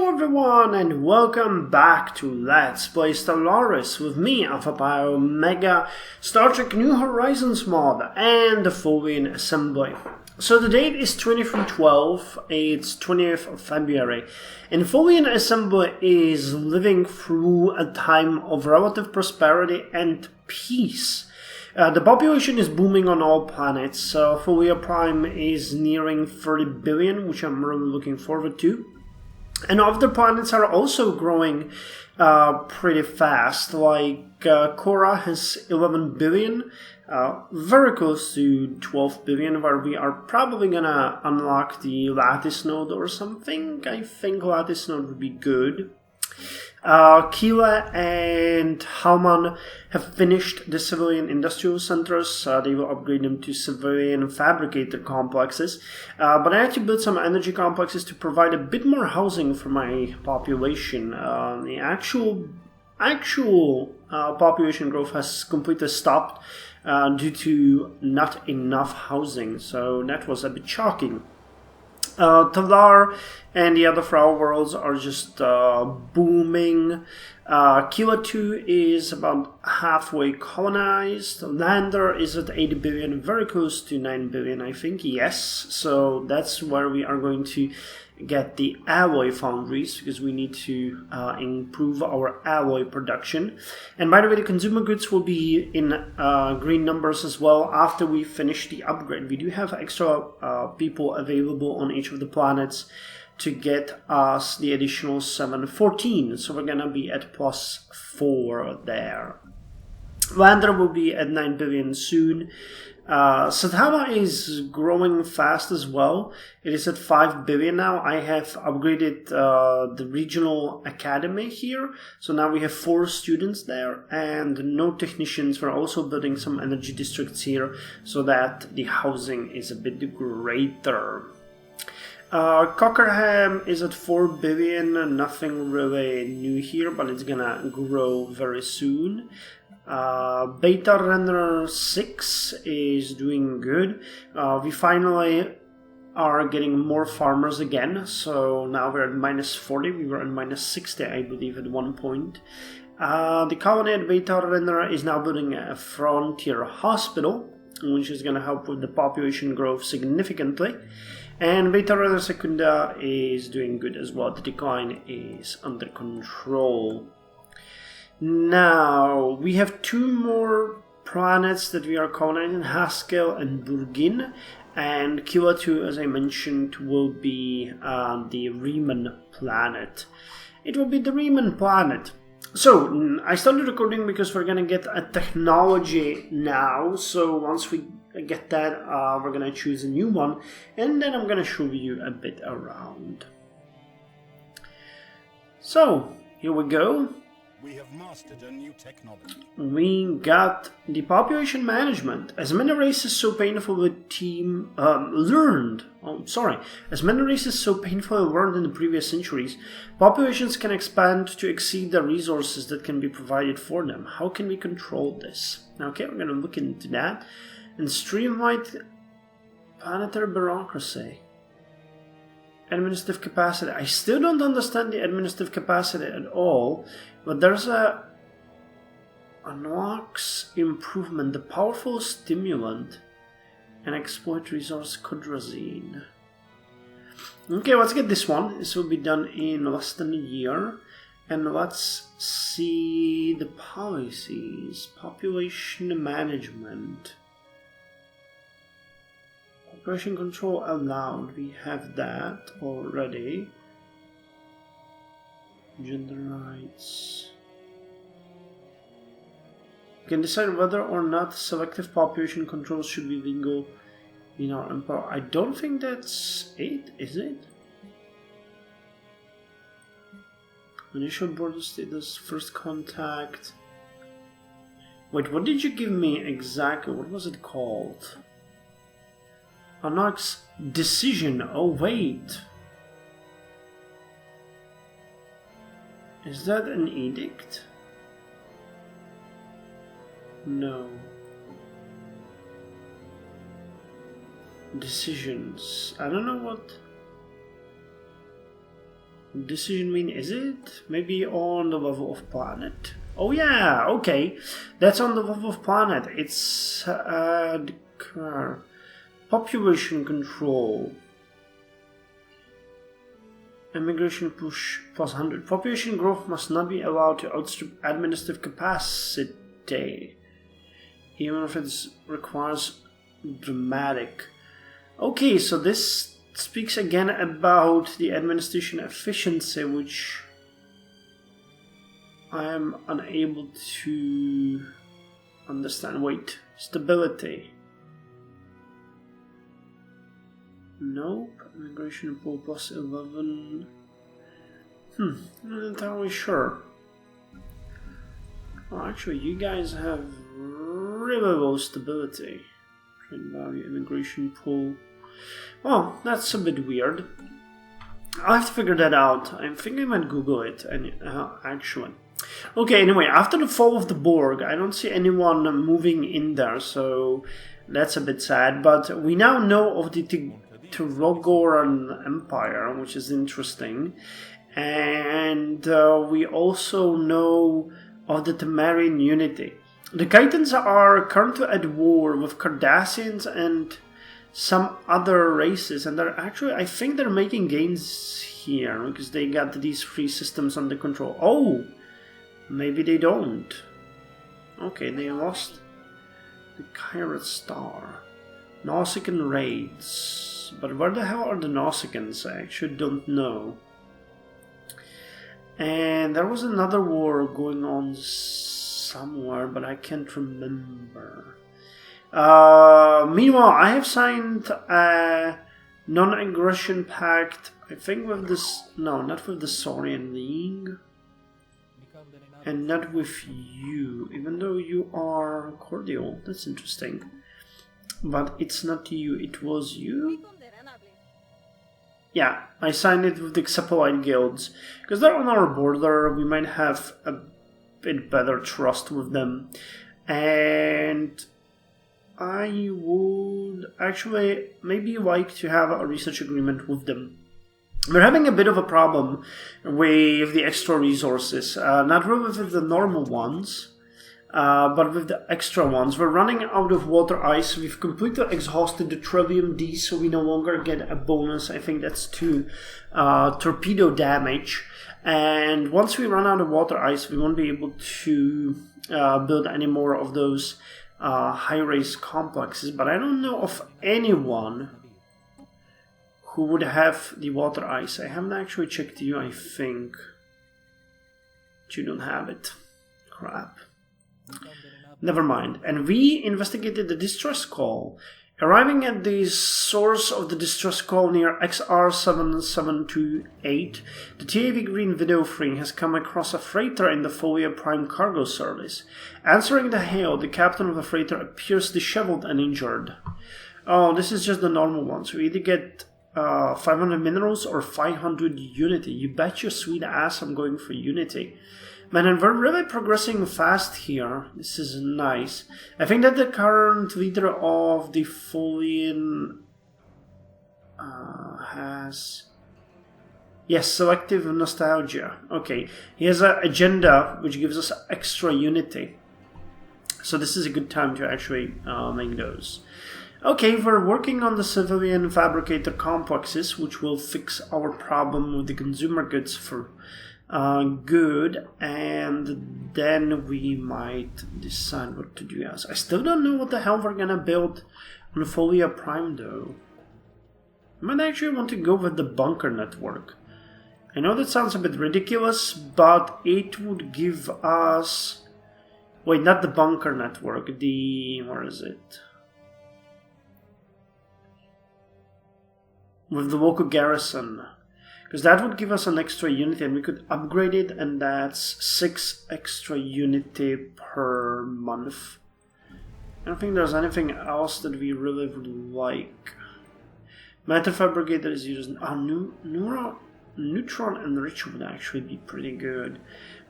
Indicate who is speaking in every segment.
Speaker 1: Hello everyone and welcome back to Let's Play Stellaris with me, Alfapiomega, Star Trek New Horizons mod and the Tholian assembly. So the date is 23/12, it's 20th of February, and Tholian assembly is living through a time of relative prosperity and peace. The population is booming on all planets, so Tholia Prime is nearing 30 billion, which I'm really looking forward to. And other planets are also growing pretty fast, like Cora has 11 billion, very close to 12 billion, where we are probably gonna unlock the Lattice node or something. I think Lattice node would be good. Kila and Halman have finished the civilian industrial centers. They will upgrade them to civilian fabricator complexes. But I had to build some energy complexes to provide a bit more housing for my population. The actual population growth has completely stopped due to not enough housing. So that was a bit shocking. Talar and the other flower worlds are just booming. Kila 2 is about halfway colonized. Lander is at 80 billion, very close to 9 billion, I think, yes. So that's where we are going to get the alloy foundries, because we need to improve our alloy production. And by the way, the consumer goods will be in green numbers as well after we finish the upgrade. We do have extra people available on each of the planets to get us the additional 714, so we're gonna be at +4 there. Lander will be at 9 billion soon. Satama is growing fast as well. It is at 5 billion now. I have upgraded the regional academy here. So now we have 4 students there and no technicians. We're also building some energy districts here so that the housing is a bit greater. Cockerham is at 4 billion. Nothing really new here, but it's gonna grow very soon. Beta Renderer 6 is doing good. We finally are getting more farmers again, so now we're at -40. We were at -60, I believe, at one point. The colony at Beta Renderer is now building a frontier hospital, which is going to help with the population growth significantly. And Beta Renderer Secunda is doing good as well. The decline is under control. Now, we have 2 more planets that we are colonizing, Haskell and Burgin, and Kila 2, as I mentioned, will be the Riemann planet. It will be the Riemann planet. So, I started recording because we're going to get a technology now, so once we get that, we're going to choose a new one, and then I'm going to show you a bit around. So, here we go.
Speaker 2: We have mastered a new technology.
Speaker 1: We got the population management. As many races so painfully learned in the previous centuries, populations can expand to exceed the resources that can be provided for them. How can we control this? Okay, we're going to look into that. And streamline planetary bureaucracy. Administrative capacity. I still don't understand the administrative capacity at all, but there's a unlocks improvement, the powerful stimulant, and exploit resource Kudrazine. Okay, let's get this one. This will be done in less than a year. And let's see the policies. Population management. Population control allowed, we have that already. Gender rights. You can decide whether or not selective population control should be legal in our empire. I don't think that's it, is it? Initial border status, first contact. Wait, what did you give me exactly? What was it called? Unlocks decision. Oh, wait. Is that an edict? No. Decisions. I don't know what. Decision mean, is it? Maybe on the level of planet. Oh yeah, okay. That's on the level of planet. It's population control. Immigration push plus 100. Population growth must not be allowed to outstrip administrative capacity, even if it requires dramatic. Okay, so this speaks again about the administration efficiency, which I am unable to understand. Wait, stability. Nope. Immigration pool plus 11. I'm not entirely sure. Well, actually, you guys have really low stability. Trade value, immigration pool. Well, that's a bit weird. I'll have to figure that out. I think I might Google it, actually. Okay, anyway, after the fall of the Borg, I don't see anyone moving in there, so that's a bit sad. But we now know of the Rogoran Empire, which is interesting. And we also know of the Temerian Unity. The Chitans are currently at war with Cardassians and some other races, and they're actually, I think they're making gains here because they got these three systems under control. Oh, maybe they don't. Okay, they lost the Kyrat Star. Nausicaan raids. But where the hell are the Nausicans? I actually don't know. And there was another war going on somewhere, but I can't remember. Meanwhile, I have signed a non-aggression pact, I think with this, no, not with the Saurian League, and not with you, even though you are cordial. That's interesting. But it's not you, it was you? Yeah, I signed it with the Xepolite guilds, because they're on our border, we might have a bit better trust with them, and I would actually maybe like to have a research agreement with them. We're having a bit of a problem with the extra resources, not really with the normal ones, but with the extra ones. We're running out of water ice. We've completely exhausted the Trillium D, so we no longer get a bonus. I think that's to torpedo damage. And once we run out of water ice, we won't be able to build any more of those high-rise complexes. But I don't know of anyone who would have the water ice. I haven't actually checked you, I think. But you don't have it. Crap. Never mind. And we investigated the distress call. Arriving at the source of the distress call near XR7728, the TAV Green Video Free has come across a freighter in the Folia Prime cargo service. Answering the hail, the captain of the freighter appears disheveled and injured. Oh, this is just the normal one. So you either get 500 minerals or 500 unity. You bet your sweet ass I'm going for unity. Man, and we're really progressing fast here. This is nice. I think that the current leader of the Tholian has... Yes, selective nostalgia. Okay, he has an agenda which gives us extra unity. So this is a good time to actually make those. Okay, we're working on the civilian fabricator complexes, which will fix our problem with the consumer goods for good, and then we might decide what to do else. I still don't know what the hell we're gonna build on Folia Prime though. I might actually want to go with the bunker network. I know that sounds a bit ridiculous, but it would give us... Wait, not the bunker network, the... where is it? With the local garrison. Because that would give us an extra unity and we could upgrade it, and that's 6 extra unity per month. I don't think there's anything else that we really would like. Matter Fabricator is using... Neutron Enrich would actually be pretty good.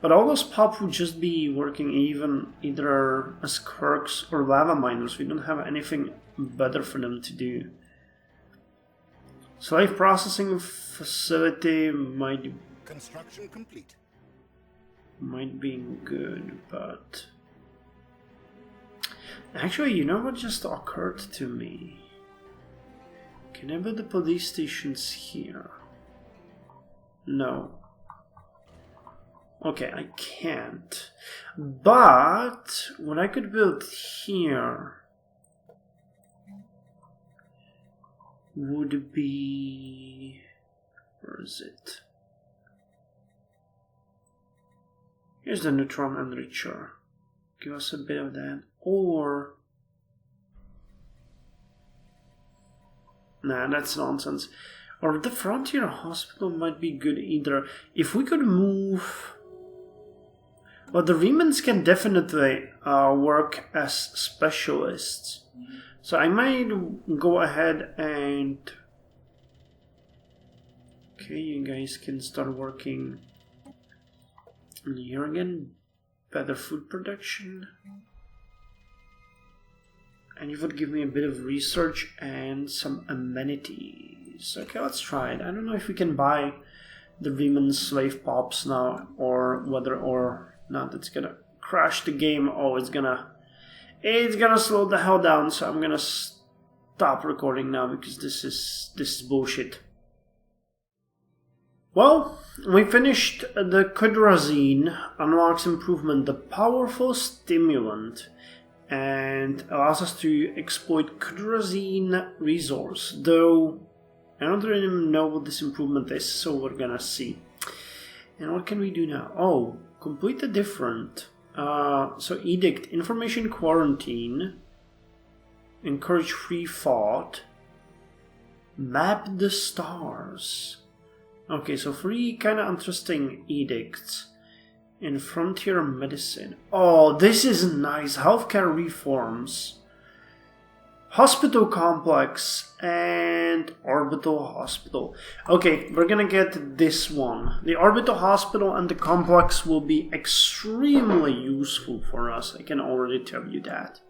Speaker 1: But all those pop would just be working either as Kirks or Lava Miners. We don't have anything better for them to do. Slave processing facility might
Speaker 2: Construction complete.
Speaker 1: Might be good, but... Actually, you know what just occurred to me? Can I build the police stations here? No. Okay, I can't. But what I could build here would be... Where is it? Here's the neutron enricher. Give us a bit of that. Or... Nah, that's nonsense. Or the Frontier Hospital might be good either. If we could move... Well, the Remans can definitely work as specialists. So I might go ahead and... Okay, you guys can start working here again. Better food production. And you would give me a bit of research and some amenities. Okay, let's try it. I don't know if we can buy the Reman slave pops now, or whether or not it's gonna crash the game. Oh, it's gonna slow the hell down. So I'm gonna stop recording now because this is bullshit. Well, we finished the Kudrazine. Unlocks improvement, the powerful stimulant, and allows us to exploit Kudrazine resource, though I don't really know what this improvement is, so we're gonna see. And what can we do now? Oh, complete the different. So edict, information quarantine, encourage free thought, map the stars. Okay, so 3 kind of interesting edicts. In frontier medicine. Oh, this is nice. Healthcare reforms. Hospital complex and orbital hospital. Okay, we're gonna get this one. The orbital hospital and the complex will be extremely useful for us. I can already tell you that.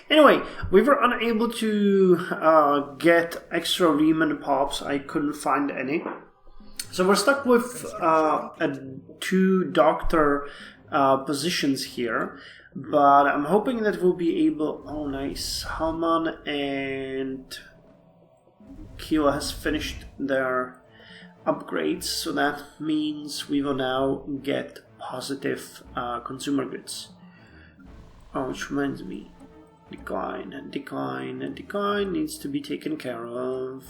Speaker 1: Anyway, we were unable to get extra Riemann pops. I couldn't find any. So we're stuck with 2 doctor positions here, but I'm hoping that we'll be able... Oh, nice. Halman and Kila has finished their upgrades, so that means we will now get positive consumer goods. Oh, which reminds me. Decline needs to be taken care of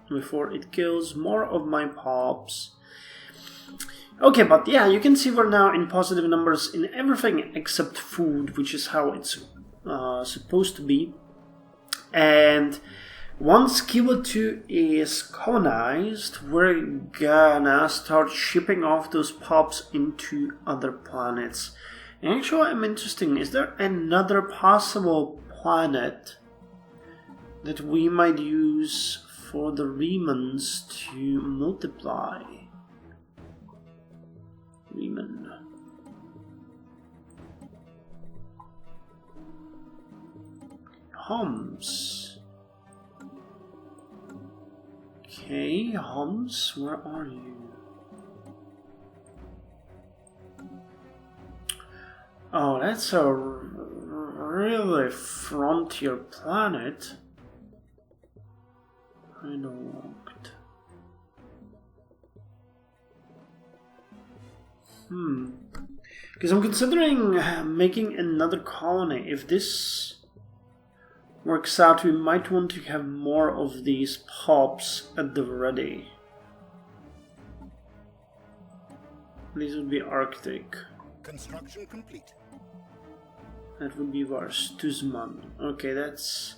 Speaker 1: before it kills more of my pops. Okay, but yeah, you can see we're now in positive numbers in everything except food, which is how it's supposed to be. And once Kilo 2 is colonized, we're gonna start shipping off those pops into other planets. And actually, I'm interested, is there another possible planet that we might use for the Remans to multiply? Reman. Homs. Okay, Homs, where are you? Oh, that's a really frontier planet. Kind of locked. Because I'm considering making another colony. If this works out, we might want to have more of these pops at the ready. These would be Arctic.
Speaker 2: Construction complete.
Speaker 1: That would be Varstuzman. Okay, that's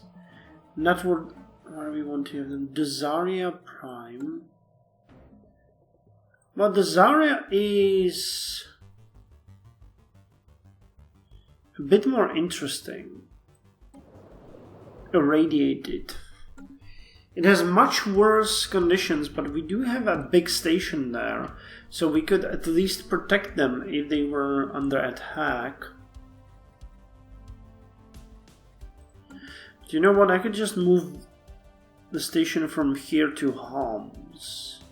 Speaker 1: not what... Where we want to have them. The Zarya Prime. Well, the Zarya is a bit more interesting. Irradiated. It has much worse conditions, but we do have a big station there, so we could at least protect them if they were under attack. Do you know what? I could just move the station from here to Homs.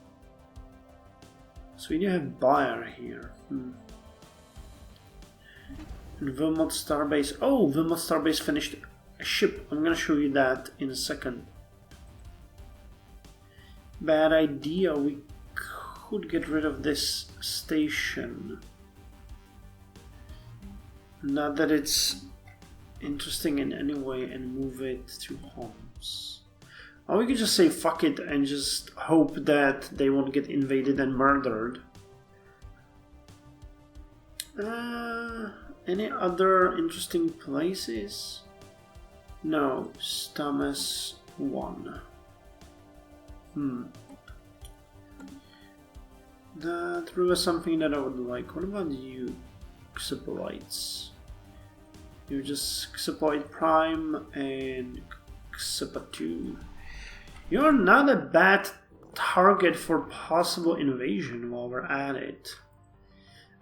Speaker 1: So we do have Bayer here. And Wilmot Starbase. Oh, Wilmot Starbase finished a ship. I'm gonna show you that in a second. Bad idea. We could get rid of this station. Not that it's interesting in any way, and move it to Homs. Or we could just say fuck it and just hope that they won't get invaded and murdered. Any other interesting places? No, Stamus 1. That was something that I would like. What about you, Xipolites? You're just Xipolite Prime and Xipa 2. You're not a bad target for possible invasion while we're at it.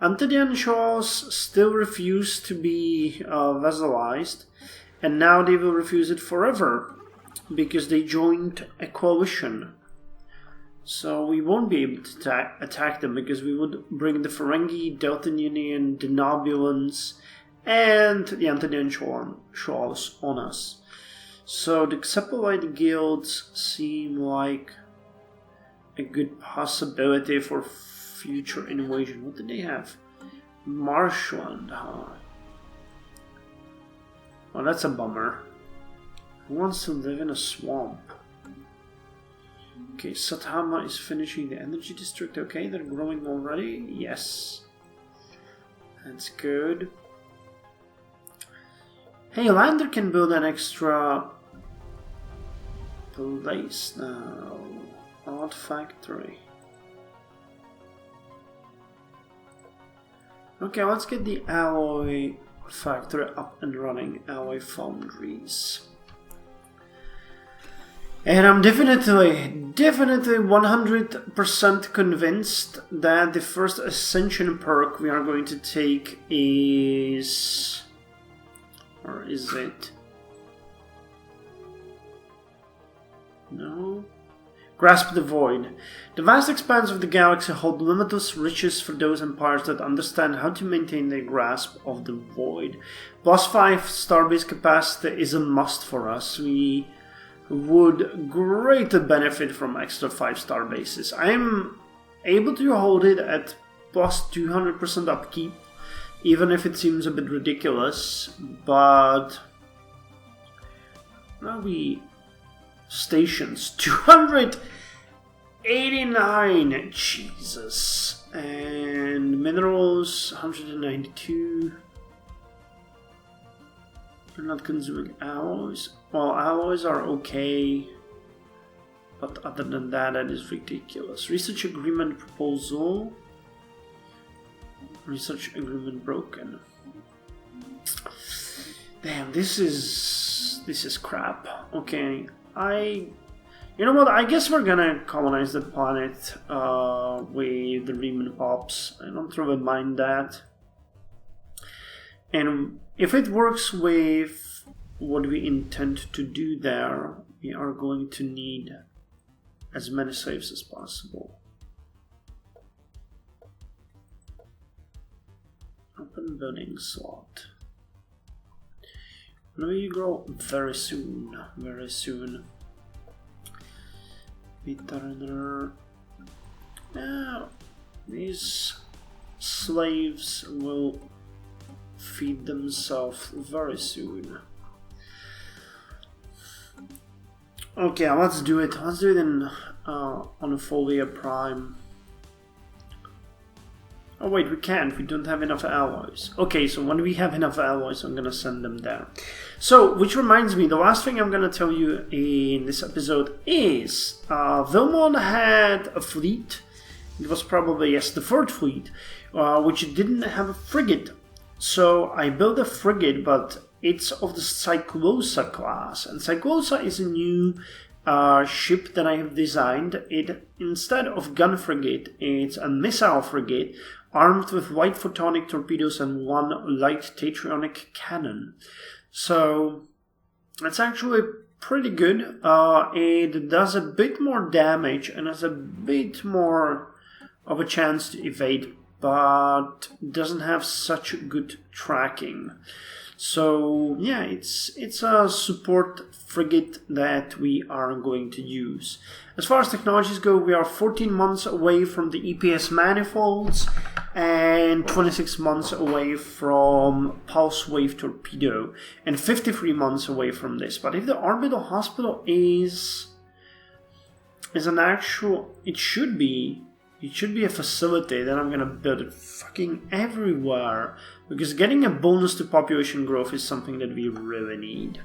Speaker 1: Antedian Shaw's still refuse to be vassalized, and now they will refuse it forever because they joined a coalition. So we won't be able to attack them because we would bring the Ferengi, Deltan Union, the Nobulans, and the Antedian Shaws on us. So the Xipolite guilds seem like a good possibility for future invasion. What do they have? Marshland, huh? Oh, that's a bummer. Who wants to live in a swamp? Okay, Saitama is finishing the energy district. Okay, they're growing already. Yes. That's good. Hey, Lander can build an extra place now. Art factory. Okay, let's get the alloy factory up and running. Alloy foundries. And I'm definitely 100% convinced that the first ascension perk we are going to take is... Or is it? No? Grasp the Void. The vast expanse of the galaxy hold limitless riches for those empires that understand how to maintain their grasp of the Void. +5 starbase capacity is a must for us. We would greatly benefit from extra 5-star bases. I am able to hold it at +200% upkeep, even if it seems a bit ridiculous, but now we stations 289, Jesus, and minerals 192. We're not consuming alloys. Well, alloys are okay, but other than that, that is ridiculous. Research agreement proposal. Research agreement broken. Damn, this is crap. Okay, you know what? I guess we're gonna colonize the planet with the Riemann Pops. I don't really mind that. And if it works with what we intend to do there, we are going to need as many slaves as possible. Open building slot. When will you grow? Very soon. Very soon. Veteriner. Now, these slaves will feed themselves very soon. Okay, let's do it. Let's do it in on a Folia Prime. Oh wait, we can't. We don't have enough alloys. Okay, so when we have enough alloys, I'm gonna send them there. So, which reminds me, the last thing I'm gonna tell you in this episode is Vilmon had a fleet. It was probably, yes, the third fleet, which didn't have a frigate. So I built a frigate, but it's of the Cyclosa class, and Cyclosa is a new ship that I have designed. It, instead of gun frigate, it's a missile frigate armed with light photonic torpedoes and one light tatrionic cannon. So it's actually pretty good. It does a bit more damage and has a bit more of a chance to evade, but doesn't have such good tracking. So yeah, it's a support frigate that we are going to use. As far as technologies go, we are 14 months away from the EPS manifolds and 26 months away from pulse wave torpedo and 53 months away from this. But if the orbital hospital is an actual, it should be a facility, then I'm gonna build it fucking everywhere, because getting a bonus to population growth is something that we really need.